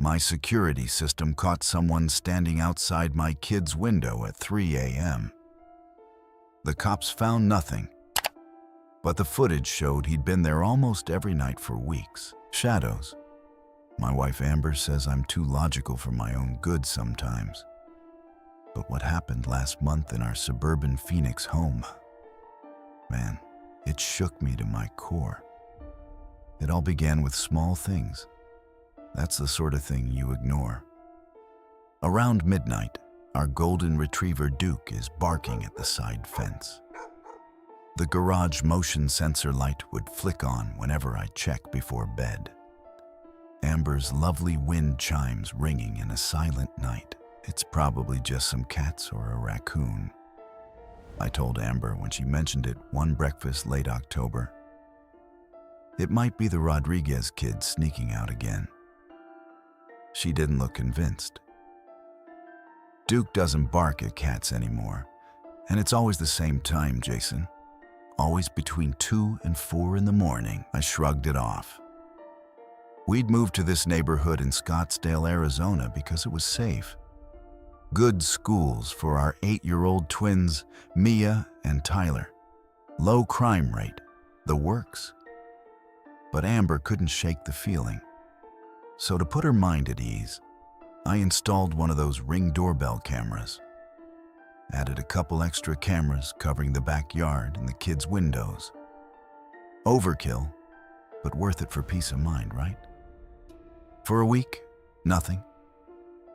My security system caught someone standing outside my kid's window at 3 a.m. The cops found nothing, but the footage showed he'd been there almost every night for weeks. Shadows. My wife Amber says I'm too logical for my own good sometimes. But what happened last month in our suburban Phoenix home, man, it shook me to my core. It all began with small things. That's the sort of thing you ignore. Around midnight, our golden retriever Duke is barking at the side fence. The garage motion sensor light would flick on whenever I check before bed. Amber's lovely wind chimes ringing in a silent night. It's probably just some cats or a raccoon. I told Amber when she mentioned it one breakfast late October. It might be the Rodriguez kid sneaking out again. She didn't look convinced. Duke doesn't bark at cats anymore, and it's always the same time, Jason. Always between 2 and 4 in the morning. I shrugged it off. We'd moved to this neighborhood in Scottsdale, Arizona because it was safe. Good schools for our 8-year-old twins, Mia and Tyler. Low crime rate, the works. But Amber couldn't shake the feeling. So to put her mind at ease, I installed one of those Ring doorbell cameras. Added a couple extra cameras covering the backyard and the kids' windows. Overkill, but worth it for peace of mind, right? For a week, nothing.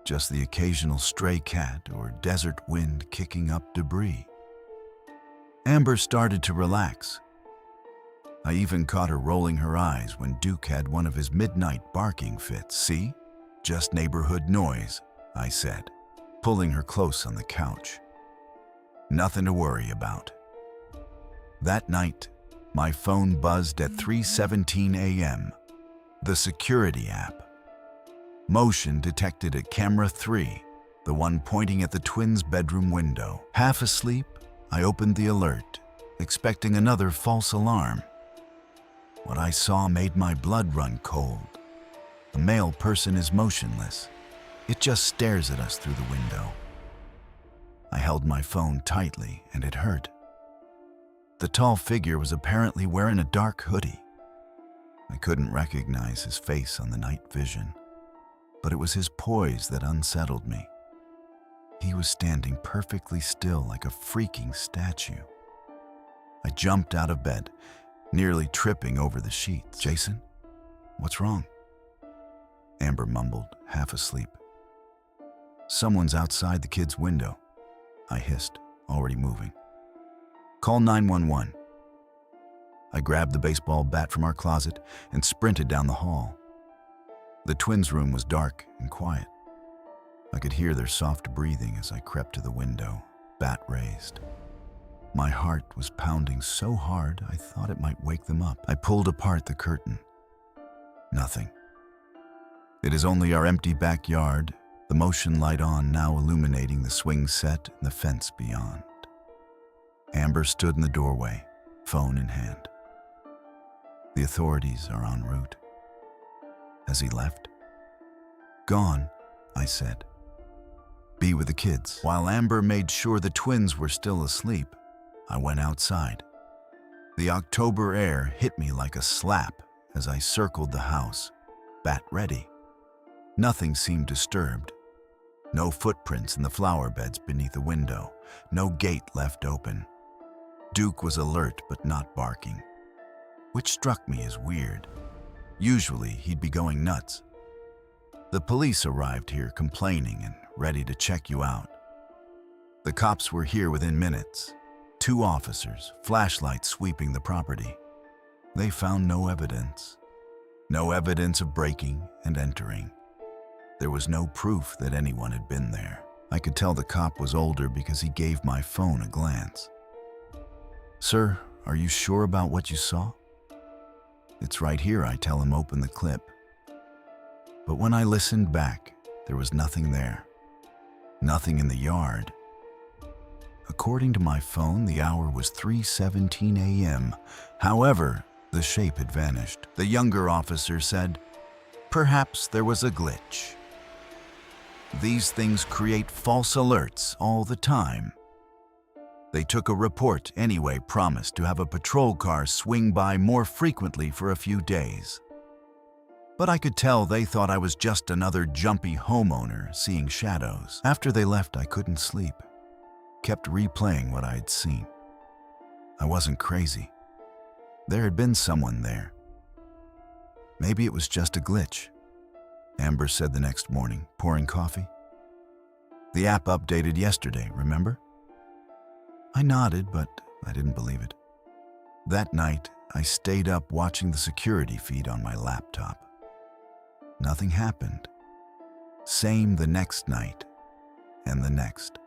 Just the occasional stray cat or desert wind kicking up debris. Amber started to relax. I even caught her rolling her eyes when Duke had one of his midnight barking fits. See? Just neighborhood noise, I said, pulling her close on the couch. Nothing to worry about. That night, my phone buzzed at 3:17 a.m. The security app. Motion detected at camera 3, the one pointing at the twins' bedroom window. Half asleep, I opened the alert, expecting another false alarm. What I saw made my blood run cold. The male person is motionless. It just stares at us through the window. I held my phone tightly, and it hurt. The tall figure was apparently wearing a dark hoodie. I couldn't recognize his face on the night vision, but it was his poise that unsettled me. He was standing perfectly still like a freaking statue. I jumped out of bed, nearly tripping over the sheets. Jason, what's wrong? Amber mumbled, half asleep. Someone's outside the kid's window, I hissed, already moving. Call 911. I grabbed the baseball bat from our closet and sprinted down the hall. The twins' room was dark and quiet. I could hear their soft breathing as I crept to the window, bat raised. My heart was pounding so hard I thought it might wake them up. I pulled apart the curtain. Nothing. It is only our empty backyard, the motion light on now illuminating the swing set and the fence beyond. Amber stood in the doorway, phone in hand. The authorities are en route. Has he left? Gone, I said. Be with the kids. While Amber made sure the twins were still asleep, I went outside. The October air hit me like a slap as I circled the house, bat ready. Nothing seemed disturbed. No footprints in the flower beds beneath the window, no gate left open. Duke was alert but not barking, which struck me as weird. Usually he'd be going nuts. The police arrived here complaining and ready to check you out. The cops were here within minutes. 2 officers, flashlights sweeping the property. They found no evidence. No evidence of breaking and entering. There was no proof that anyone had been there. I could tell the cop was older because he gave my phone a glance. Sir, are you sure about what you saw? It's right here, I tell him, open the clip. But when I listened back, there was nothing there. Nothing in the yard. According to my phone, the hour was 3:17 a.m. However, the shape had vanished. The younger officer said, Perhaps there was a glitch. These things create false alerts all the time. They took a report anyway, promised to have a patrol car swing by more frequently for a few days. But I could tell they thought I was just another jumpy homeowner seeing shadows. After they left, I couldn't sleep. Kept replaying what I had seen. I wasn't crazy. There had been someone there. Maybe it was just a glitch, Amber said the next morning, pouring coffee. The app updated yesterday, remember? I nodded, but I didn't believe it. That night, I stayed up watching the security feed on my laptop. Nothing happened. Same the next night, and the next.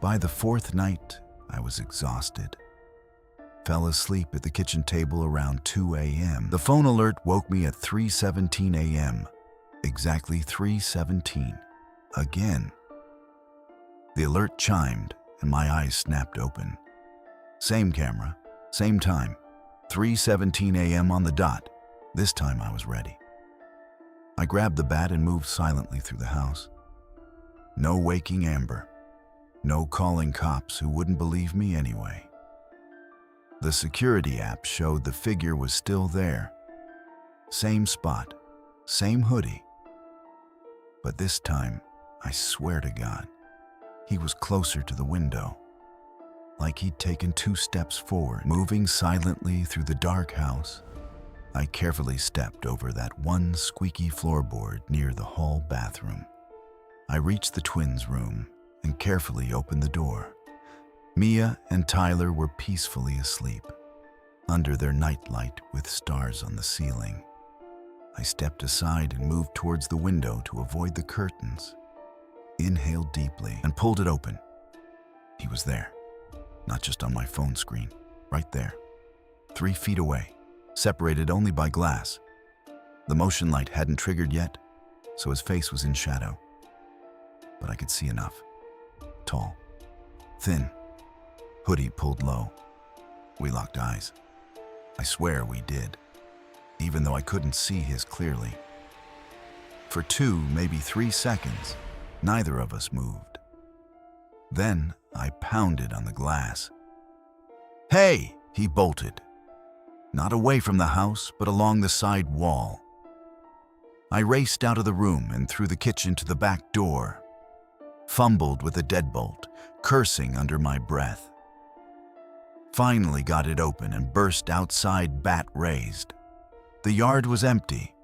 By the fourth night, I was exhausted. Fell asleep at the kitchen table around 2 a.m. The phone alert woke me at 3:17 a.m. Exactly 3:17. Again. The alert chimed, and my eyes snapped open. Same camera, same time, 3:17 a.m. on the dot. This time I was ready. I grabbed the bat and moved silently through the house. No waking Amber. No calling cops who wouldn't believe me anyway. The security app showed the figure was still there. Same spot, same hoodie. But this time, I swear to God, he was closer to the window, like he'd taken 2 steps forward. Moving silently through the dark house, I carefully stepped over that one squeaky floorboard near the hall bathroom. I reached the twins' room and carefully opened the door. Mia and Tyler were peacefully asleep, under their nightlight with stars on the ceiling. I stepped aside and moved towards the window to avoid the curtains. Inhaled deeply and pulled it open. He was there, not just on my phone screen, right there, 3 feet away, separated only by glass. The motion light hadn't triggered yet, so his face was in shadow. But I could see enough. Tall, thin, hoodie pulled low. We locked eyes. I swear we did, even though I couldn't see his clearly. For 2, maybe 3 seconds, neither of us moved. Then I pounded on the glass. "Hey!" he bolted. Not away from the house, but along the side wall. I raced out of the room and through the kitchen to the back door. Fumbled with the deadbolt, cursing under my breath. Finally got it open and burst outside, bat raised. The yard was empty.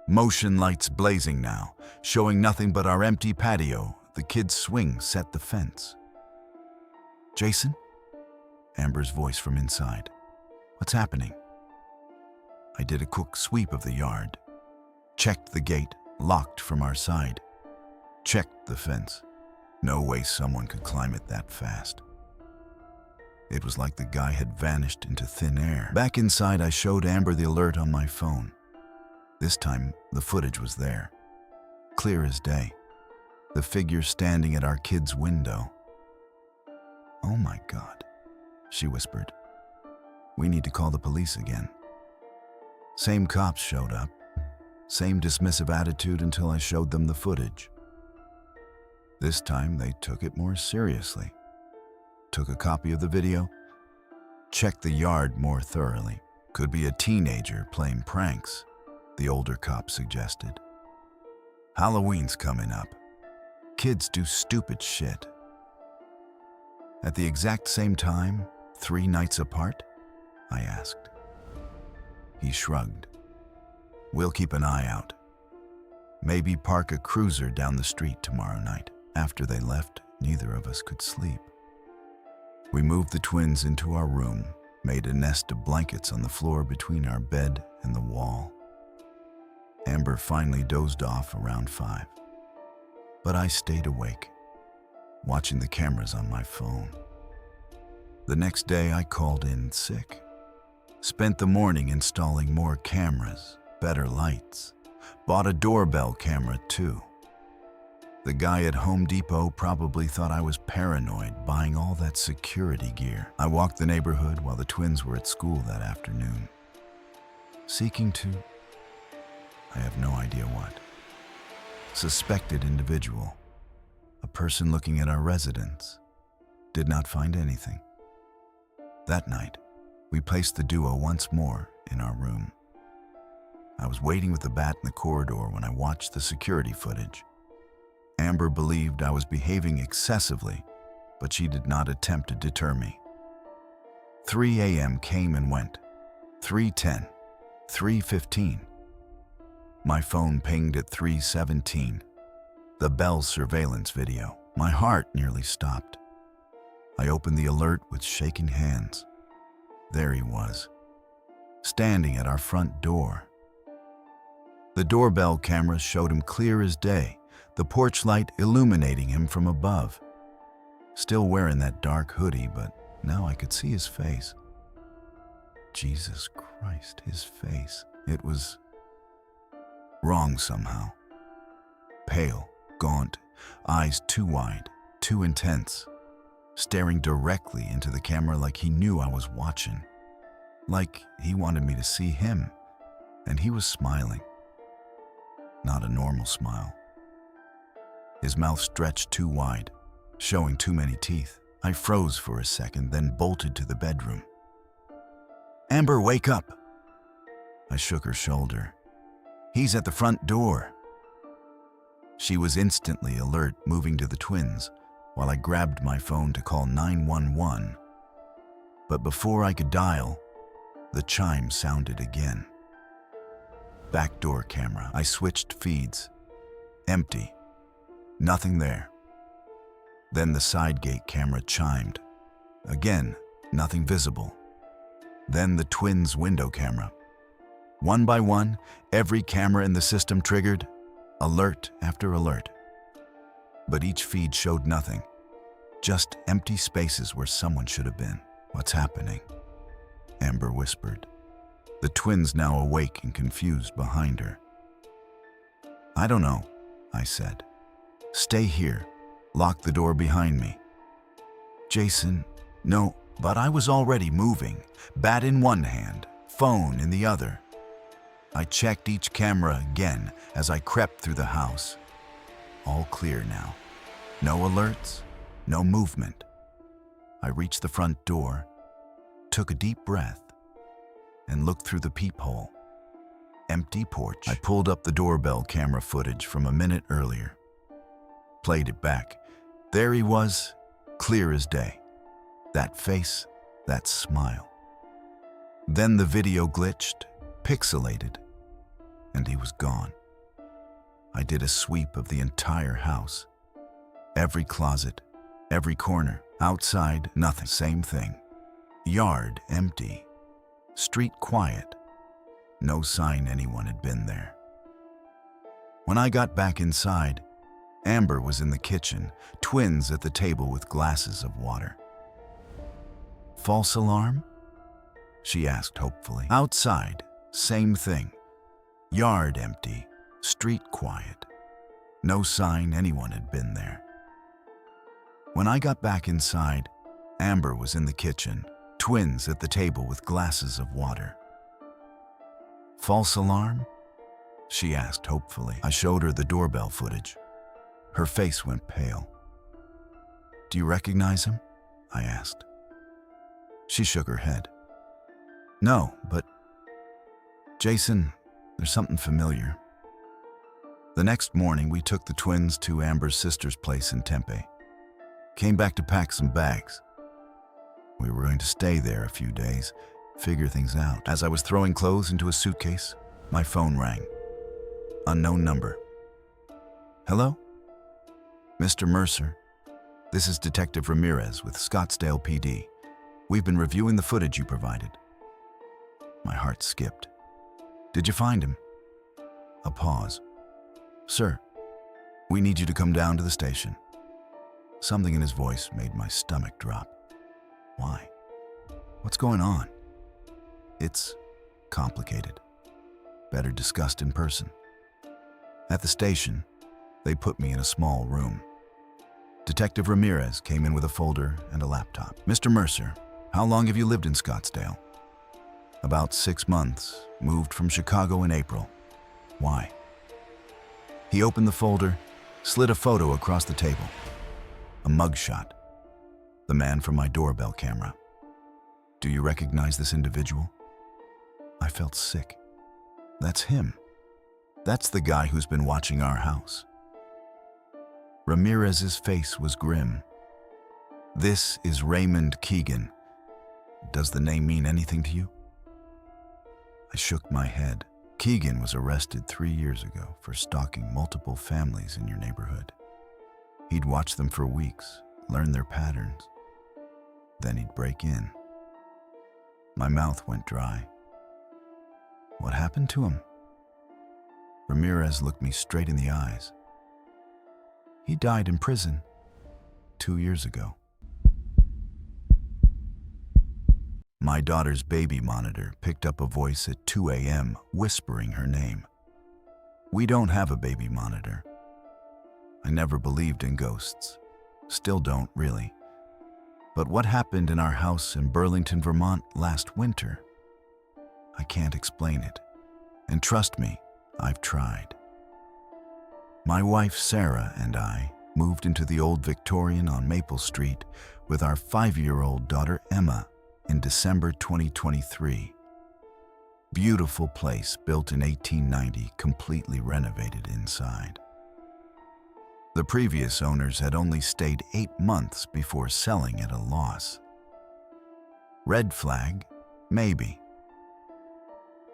Motion lights blazing now, showing nothing but our empty patio. The kids' swing set the fence. "Jason?" Amber's voice from inside. "What's happening?" I did a quick sweep of the yard. Checked the gate, locked from our side. Checked the fence. No way someone could climb it that fast. It was like the guy had vanished into thin air. Back inside, I showed Amber the alert on my phone. This time, the footage was there. Clear as day. The figure standing at our kid's window. "Oh my God," she whispered. "We need to call the police again." Same cops showed up. Same dismissive attitude until I showed them the footage. This time, they took it more seriously. Took a copy of the video. Checked the yard more thoroughly. Could be a teenager playing pranks, the older cop suggested. Halloween's coming up. Kids do stupid shit. At the exact same time, 3 nights apart? I asked. He shrugged. "We'll keep an eye out. Maybe park a cruiser down the street tomorrow night." After they left, neither of us could sleep. We moved the twins into our room, made a nest of blankets on the floor between our bed and the wall. Amber finally dozed off around 5. But I stayed awake, watching the cameras on my phone. The next day, I called in sick. Spent the morning installing more cameras, better lights. Bought a doorbell camera too. The guy at Home Depot probably thought I was paranoid buying all that security gear. I walked the neighborhood while the twins were at school that afternoon, seeking to I have no idea what. Suspected individual. A person looking at our residence. Did not find anything. That night, we placed the duo once more in our room. I was waiting with the bat in the corridor when I watched the security footage. Amber believed I was behaving excessively, but she did not attempt to deter me. 3 a.m. came and went. 3:10, 3:15. My phone pinged at 3:17. The Bell surveillance video. My heart nearly stopped. I opened the alert with shaking hands. There he was, standing at our front door. The doorbell camera showed him clear as day, the porch light illuminating him from above. Still wearing that dark hoodie, but now I could see his face. Jesus Christ, his face. It was wrong somehow. Pale, gaunt, eyes too wide, too intense, staring directly into the camera like he knew I was watching. Like he wanted me to see him, and he was smiling. Not a normal smile. His mouth stretched too wide, showing too many teeth. I froze for a second, then bolted to the bedroom. "Amber, wake up!" I shook her shoulder. "He's at the front door." She was instantly alert, moving to the twins, while I grabbed my phone to call 911. But before I could dial, the chime sounded again. Backdoor camera. I switched feeds. Empty. Nothing there. Then the side gate camera chimed. Again, nothing visible. Then the twins' window camera. One by one, every camera in the system triggered, alert after alert. But each feed showed nothing, just empty spaces where someone should have been. "What's happening?" Amber whispered, the twins now awake and confused behind her. "I don't know," I said. "Stay here. Lock the door behind me." "Jason, no," but I was already moving, bat in one hand, phone in the other. I checked each camera again as I crept through the house. All clear now. No alerts, no movement. I reached the front door, took a deep breath, and looked through the peephole. Empty porch. I pulled up the doorbell camera footage from a minute earlier. Played it back. There he was, clear as day. That face, that smile. Then the video glitched, pixelated, and he was gone. I did a sweep of the entire house. Every closet, every corner, outside, nothing. Same thing. Yard empty. Street quiet. No sign anyone had been there. When I got back inside, Amber was in the kitchen, twins at the table with glasses of water. "False alarm?" she asked hopefully. Outside, same thing. Yard empty, street quiet. No sign anyone had been there. When I got back inside, Amber was in the kitchen, twins at the table with glasses of water. "False alarm?" she asked hopefully. I showed her the doorbell footage. Her face went pale. "Do you recognize him?" I asked. She shook her head. "No, but Jason, there's something familiar." The next morning, we took the twins to Amber's sister's place in Tempe. Came back to pack some bags. We were going to stay there a few days, figure things out. As I was throwing clothes into a suitcase, my phone rang. Unknown number. "Hello? Mr. Mercer, this is Detective Ramirez with Scottsdale PD. We've been reviewing the footage you provided." My heart skipped. "Did you find him?" A pause. "Sir, we need you to come down to the station." Something in his voice made my stomach drop. "Why? What's going on?" "It's complicated. Better discussed in person." At the station, they put me in a small room. Detective Ramirez came in with a folder and a laptop. "Mr. Mercer, how long have you lived in Scottsdale?" "About 6 months. Moved from Chicago in April." Why? He opened the folder, slid a photo across the table. A mugshot. The man from my doorbell camera. Do you recognize this individual? I felt sick. That's him. That's the guy who's been watching our house. Ramirez's face was grim. This is Raymond Keegan. Does the name mean anything to you? I shook my head. Keegan was arrested 3 years ago for stalking multiple families in your neighborhood. He'd watch them for weeks, learn their patterns. Then he'd break in. My mouth went dry. What happened to him? Ramirez looked me straight in the eyes. He died in prison 2 years ago. My daughter's baby monitor picked up a voice at 2 a.m. whispering her name. We don't have a baby monitor. I never believed in ghosts. Still don't, really. But what happened in our house in Burlington, Vermont last winter? I can't explain it. And trust me, I've tried. My wife Sarah and I moved into the old Victorian on Maple Street with our 5-year-old daughter Emma in December 2023. Beautiful place built in 1890, completely renovated inside. The previous owners had only stayed 8 months before selling at a loss. Red flag? Maybe.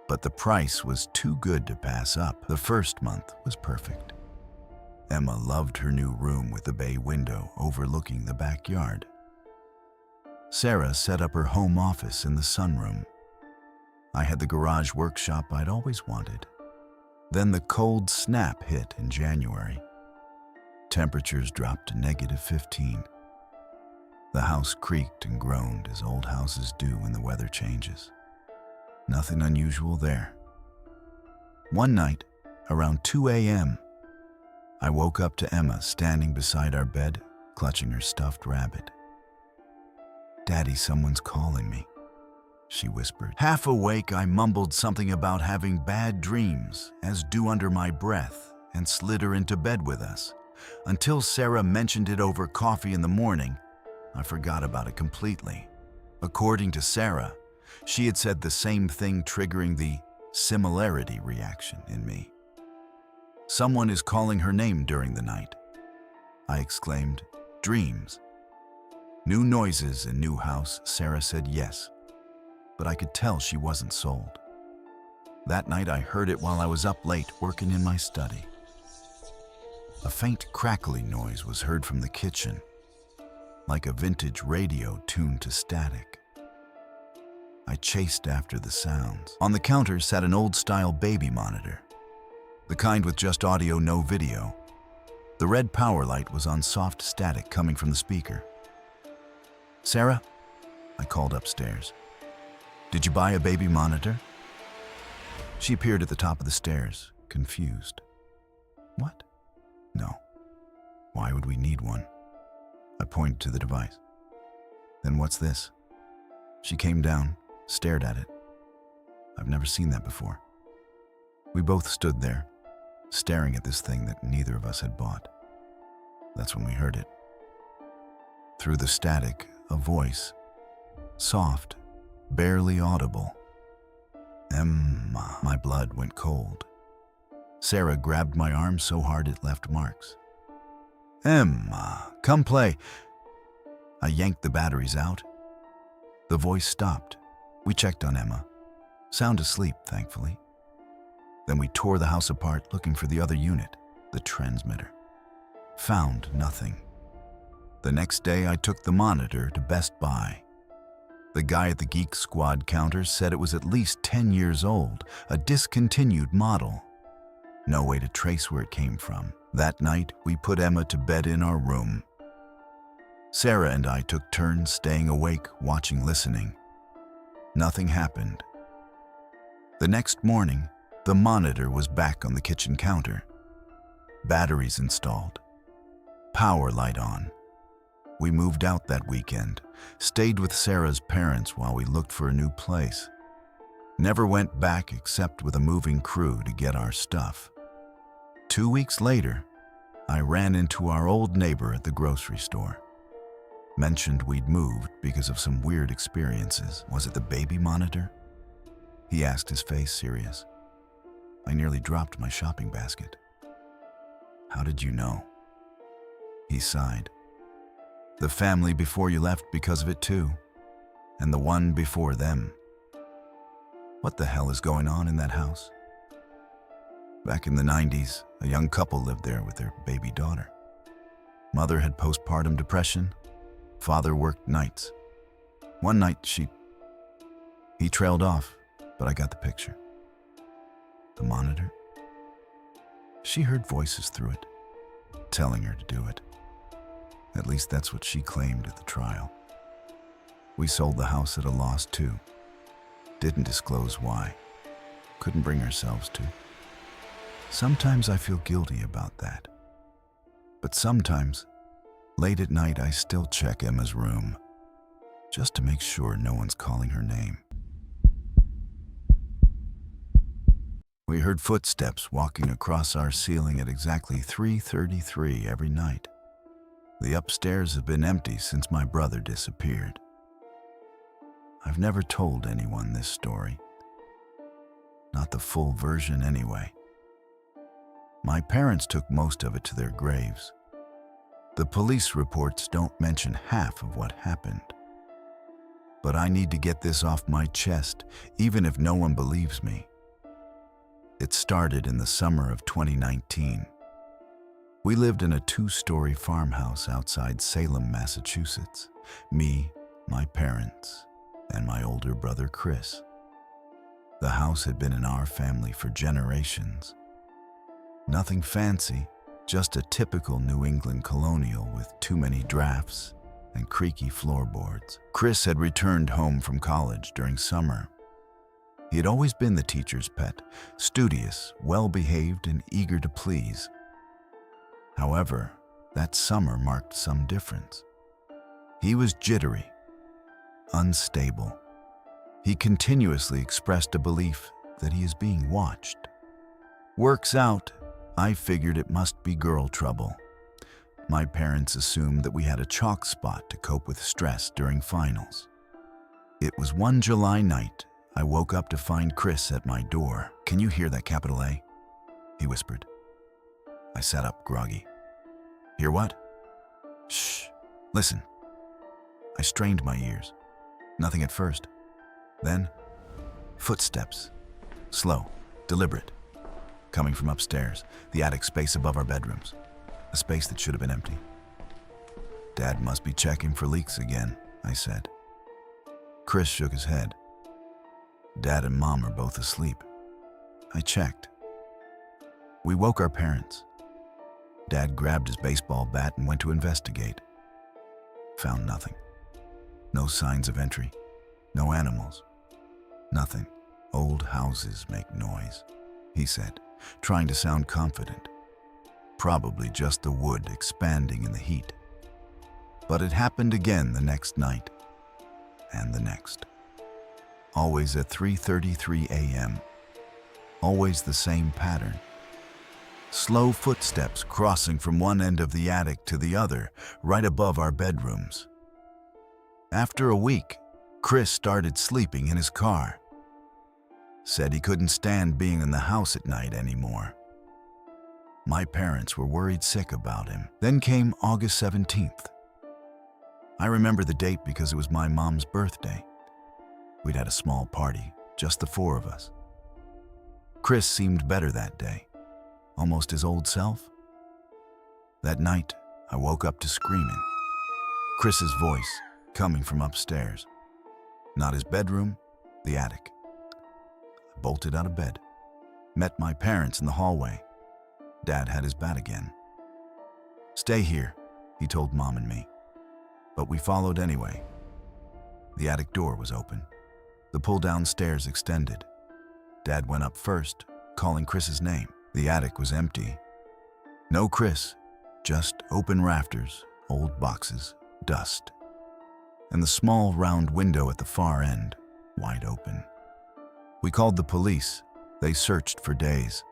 But the price was too good to pass up. The first month was perfect. Emma loved her new room with the bay window overlooking the backyard. Sarah set up her home office in the sunroom. I had the garage workshop I'd always wanted. Then the cold snap hit in January. Temperatures dropped to -15. The house creaked and groaned as old houses do when the weather changes. Nothing unusual there. One night, around 2 a.m., I woke up to Emma standing beside our bed, clutching her stuffed rabbit. "Daddy, someone's calling me," she whispered. Half awake, I mumbled something about having bad dreams, as do under my breath, and slid her into bed with us. Until Sarah mentioned it over coffee in the morning, I forgot about it completely. According to Sarah, she had said the same thing, triggering the similarity reaction in me. "Someone is calling her name during the night." I exclaimed, "Dreams?" New noises and new house, Sarah said yes, but I could tell she wasn't sold. That night I heard it while I was up late working in my study. A faint crackling noise was heard from the kitchen, like a vintage radio tuned to static. I chased after the sounds. On the counter sat an old-style baby monitor, the kind with just audio, no video. The red power light was on soft static coming from the speaker. "Sarah?" I called upstairs. "Did you buy a baby monitor?" She appeared at the top of the stairs, confused. "What?" "No. Why would we need one?" I pointed to the device. "Then what's this?" She came down, stared at it. I've never seen that before. We both stood there, staring at this thing that neither of us had bought. That's when we heard it. Through the static, a voice, soft, barely audible. "Emma." My blood went cold. Sarah grabbed my arm so hard it left marks. "Emma, come play." I yanked the batteries out. The voice stopped. We checked on Emma. Sound asleep, thankfully. Then we tore the house apart looking for the other unit, the transmitter. Found nothing. The next day, I took the monitor to Best Buy. The guy at the Geek Squad counter said it was at least 10 years old, a discontinued model. No way to trace where it came from. That night, we put Emma to bed in our room. Sarah and I took turns staying awake, watching, listening. Nothing happened. The next morning, the monitor was back on the kitchen counter. Batteries installed. Power light on. We moved out that weekend, stayed with Sarah's parents while we looked for a new place. Never went back except with a moving crew to get our stuff. 2 weeks later, I ran into our old neighbor at the grocery store. Mentioned we'd moved because of some weird experiences. Was it the baby monitor? He asked, his face serious. I nearly dropped my shopping basket. How did you know? He sighed. The family before you left because of it too, and the one before them. What the hell is going on in that house? Back in the 90s, a young couple lived there with their baby daughter. Mother had postpartum depression. Father worked nights. One night he trailed off, but I got the picture. The monitor? She heard voices through it, telling her to do it. At least that's what she claimed at the trial. We sold the house at a loss too. Didn't disclose why. Couldn't bring ourselves to. Sometimes I feel guilty about that. But sometimes, late at night, I still check Emma's room, just to make sure no one's calling her name. We heard footsteps walking across our ceiling at exactly 3:33 every night. The upstairs have been empty since my brother disappeared. I've never told anyone this story. Not the full version anyway. My parents took most of it to their graves. The police reports don't mention half of what happened. But I need to get this off my chest, even if no one believes me. It started in the summer of 2019. We lived in a 2-story farmhouse outside Salem, Massachusetts. Me, my parents, and my older brother Chris. The house had been in our family for generations. Nothing fancy, just a typical New England colonial with too many drafts and creaky floorboards. Chris had returned home from college during summer. He had always been the teacher's pet, studious, well-behaved, and eager to please. However, that summer marked some difference. He was jittery, unstable. He continuously expressed a belief that he is being watched. Works out, I figured it must be girl trouble. My parents assumed that we had a chalk spot to cope with stress during finals. It was one July night. I woke up to find Chris at my door. "Can you hear that capital A?" he whispered. I sat up, groggy. "Hear what?" "Shh, listen." I strained my ears. Nothing at first. Then, footsteps. Slow, deliberate. Coming from upstairs, the attic space above our bedrooms. A space that should have been empty. "Dad must be checking for leaks again," I said. Chris shook his head. "Dad and Mom are both asleep." I checked. We woke our parents. Dad grabbed his baseball bat and went to investigate. Found nothing. No signs of entry. No animals. Nothing. "Old houses make noise," he said, trying to sound confident. Probably just the wood expanding in the heat. But it happened again the next night. And the next. Always at 3:33 a.m. Always the same pattern. Slow footsteps crossing from one end of the attic to the other, right above our bedrooms. After a week, Chris started sleeping in his car. Said he couldn't stand being in the house at night anymore. My parents were worried sick about him. Then came August 17th. I remember the date because it was my mom's birthday. We'd had a small party, just the 4 of us. Chris seemed better that day, almost his old self. That night, I woke up to screaming. Chris's voice coming from upstairs. Not his bedroom, the attic. I bolted out of bed, met my parents in the hallway. Dad had his bat again. "Stay here," he told Mom and me. But we followed anyway. The attic door was open. The pull-down stairs extended. Dad went up first, calling Chris's name. The attic was empty. No Chris, just open rafters, old boxes, dust. And the small round window at the far end, wide open. We called the police. They searched for days.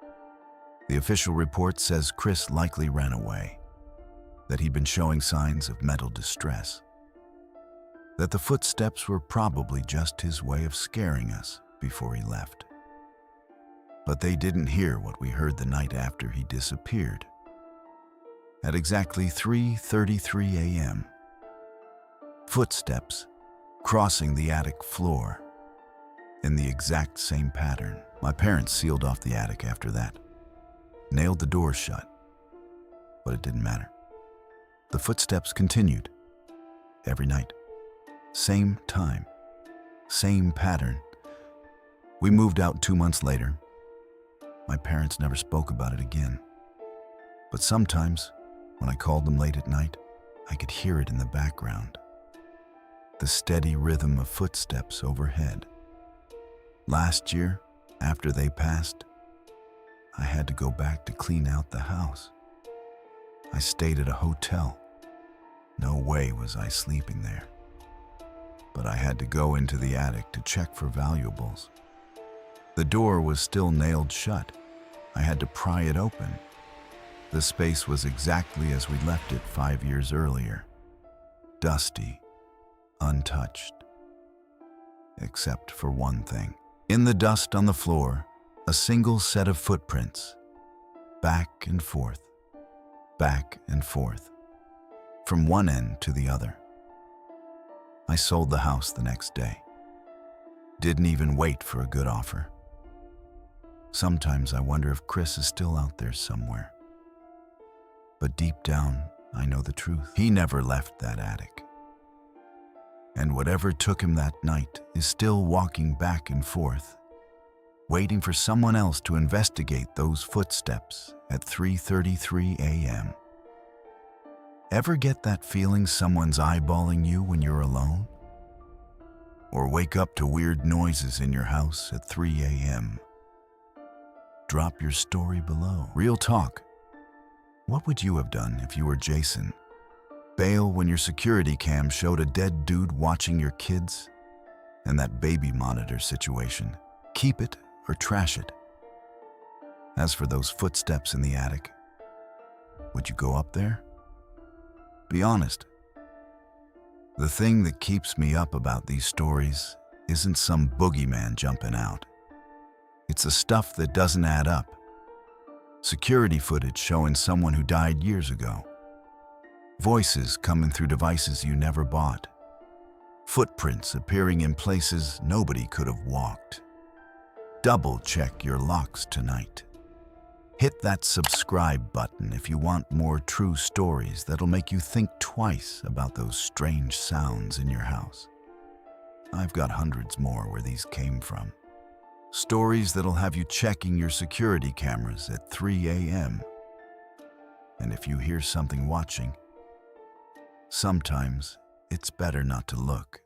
The official report says Chris likely ran away, that he'd been showing signs of mental distress, that the footsteps were probably just his way of scaring us before he left. But they didn't hear what we heard the night after he disappeared. At exactly 3:33 a.m., footsteps crossing the attic floor in the exact same pattern. My parents sealed off the attic after that, nailed the doors shut, but it didn't matter. The footsteps continued every night. Same time, same pattern. We moved out 2 months later. My parents never spoke about it again. But sometimes, when I called them late at night, I could hear it in the background. The steady rhythm of footsteps overhead. Last year, after they passed, I had to go back to clean out the house. I stayed at a hotel. No way was I sleeping there. But I had to go into the attic to check for valuables. The door was still nailed shut. I had to pry it open. The space was exactly as we left it 5 years earlier. Dusty, untouched. Except for one thing. In the dust on the floor, a single set of footprints. Back and forth, from one end to the other. I sold the house the next day. Didn't even wait for a good offer. Sometimes I wonder if Chris is still out there somewhere. But deep down, I know the truth. He never left that attic. And whatever took him that night is still walking back and forth, waiting for someone else to investigate those footsteps at 3:33 a.m. Ever get that feeling someone's eyeballing you when you're alone? Or wake up to weird noises in your house at 3 a.m.? Drop your story below. Real talk. What would you have done if you were Jason? Bail when your security cam showed a dead dude watching your kids? And that baby monitor situation. Keep it or trash it. As for those footsteps in the attic, would you go up there? Be honest. The thing that keeps me up about these stories isn't some boogeyman jumping out. It's the stuff that doesn't add up. Security footage showing someone who died years ago. Voices coming through devices you never bought. Footprints appearing in places nobody could have walked. Double check your locks tonight. Hit that subscribe button if you want more true stories that'll make you think twice about those strange sounds in your house. I've got hundreds more where these came from. Stories that'll have you checking your security cameras at 3 a.m. And if you hear something watching, sometimes it's better not to look.